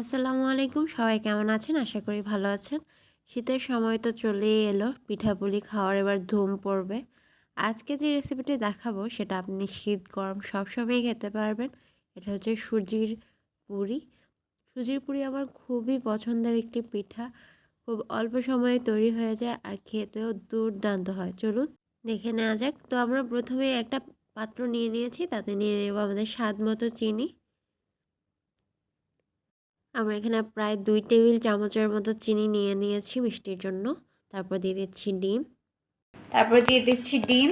আসসালামু আলাইকুম, সবাই কেমন আছেন? আশা করি ভালো আছেন। শীতের সময় তো চলেই এলো, পিঠাপুলি খাওয়ার এবার ধুম পড়বে। আজকে যে রেসিপিটি দেখাবো সেটা আপনি শীত গরম সবসময়ই খেতে পারবেন। এটা হচ্ছে সুজির পুরি। সুজির পুরি আমার খুবই পছন্দের একটি পিঠা। খুব অল্প সময়ে তৈরি হয়ে যায় আর খেতেও দুর্দান্ত হয়। চলুন দেখে নেওয়া যাক। তো আমরা প্রথমে একটা পাত্র নিয়ে নিয়েছি, তাতে নিয়ে নেব আমাদের স্বাদ মতো চিনি। আমরা এখানে প্রায় 2 টেবিল চামচের মতো চিনি নিয়ে নিয়েছি মিষ্টির জন্য। তারপর দিয়ে দিচ্ছি ডিম।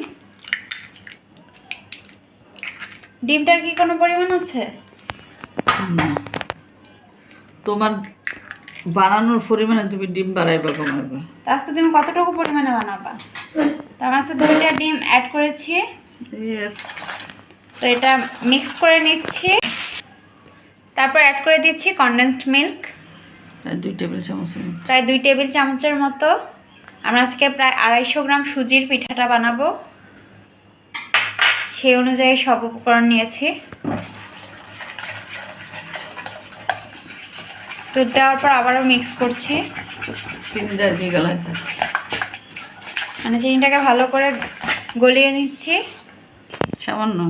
ডিমটার কি কোনো পরিমাণ আছে? না, তোমার বানানোর পরিমাণে তুমি ডিম বাড়াইবা কমাইবা। তো আজকে তুমি কতটুকু পরিমাণে বানাবা? তো আমার আজকে 2টা ডিম অ্যাড করেছি। তো এটা মিক্স করে নিচ্ছি। তারপর অ্যাড করে দিচ্ছি কনডেন্সড মিল্ক, প্রায় 2 টেবিল চামচ। প্রায় 2 টেবিল চামচের মতো। আমরা আজকে প্রায় 250 গ্রাম সুজির পিঠাটা বানাবো, সেই অনুযায়ী সব উপকরণ নিয়েছি। দুধ দেওয়ার পর আবারও মিক্স করছি, চিনিটা দিয়ে গলাইতেছি, মানে চিনিটাকে ভালো করে গলিয়ে নিচ্ছি। সামান্য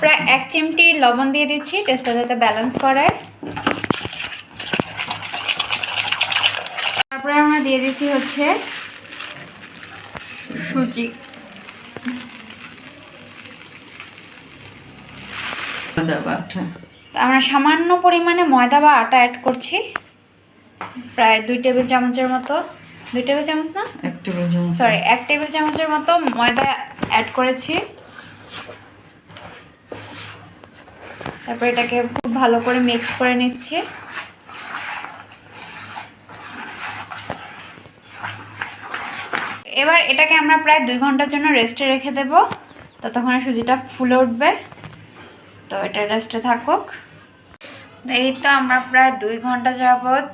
প্রায় 1 চিমটি লবণ দিয়ে দিচ্ছি, টেস্টটা যাতে ব্যালেন্স করে। তারপরে আমরা দিয়ে দিচ্ছি হচ্ছে সুজি। আমরা সামান্য পরিমাণে ময়দা বা আটা অ্যাড করছি, প্রায় 2 টেবিল চামচের মতো। 2 টেবিল চামচ না, 1 টেবিল চামচ, সরি 1 টেবিল চামচের মতো ময়দা অ্যাড করেছি। তারপর এটাকে খুব ভালো করে মিক্স করে নিচ্ছি। এবার এটাকে আমরা প্রায় 2 ঘন্টার জন্য রেস্টে রেখে দেব, ততক্ষণে সুজিটা ফুলে উঠবে। তো এটা রেস্টে থাকুক। এই তো আমরা প্রায় 2 ঘন্টা যাবত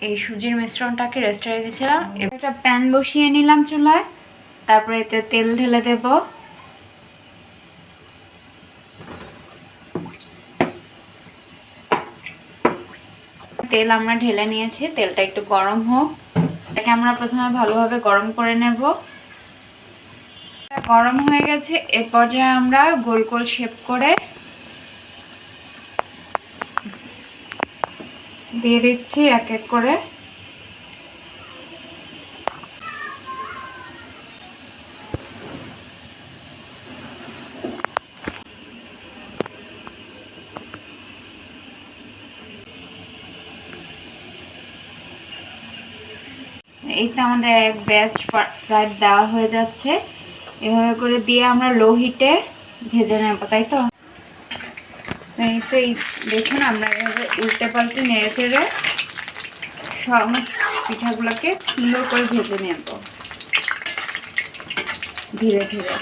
এই সুজির মিশ্রণটাকে রেস্টে রেখেছিলাম। এবার একটা প্যান বসিয়ে নিলাম চুলায়, তারপরে এতে তেল ঢেলে দেব। তেল আমরা ঢেলে নিয়েছি, তেলটা একটু গরম হোক। এটাকে আমরা প্রথমে ভালোভাবে গরম করে নেব। গরম হয়ে গেছে, এ পর্যায়ে আমরা গোল গোল শেপ করে দিয়ে দিচ্ছি এক এক করে। এই তো আমাদের এক ব্যাচ প্রায় দেওয়া হয়ে যাচ্ছে। এভাবে করে দিয়ে আমরা লো হিটে ভেজে নেব, তাই তো? এই তো দেখুন, আমরা এভাবে উল্টে পাল্টে নেড়ে চেড়ে সব পিঠাগুলোকে সুন্দর করে ভেজে নেব ধীরে ধীরে।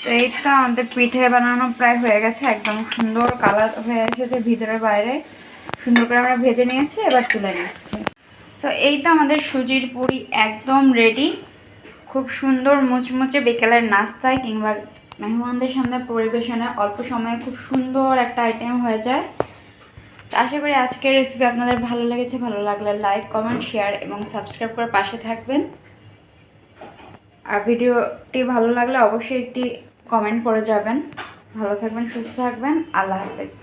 তো এই তো আমাদের পিঠে বানানো প্রায় হয়ে গেছে, একদম সুন্দর কালার হয়ে এসেছে ভিতরে বাইরে, সুন্দর করে আমরা ভেজে নিয়েছি। এবার তুলে নিচ্ছি। সো এই তো আমাদের সুজির পুরি একদম রেডি। খুব সুন্দর মুচমুচে বিকেলের নাস্তায় কিংবা মেহমানদের সামনে পরিবেশনে অল্প সময়ে খুব সুন্দর একটা আইটেম হয়ে যায়। আশা করি আজকের রেসিপি আপনাদের ভালো লেগেছে। ভালো লাগলে লাইক, কমেন্ট, শেয়ার এবং সাবস্ক্রাইব করে পাশে থাকবেন। আর ভিডিওটি ভালো লাগলে অবশ্যই একটি কমেন্ট করে যাবেন। ভালো থাকবেন, সুস্থ থাকবেন। আল্লাহ হাফেজ।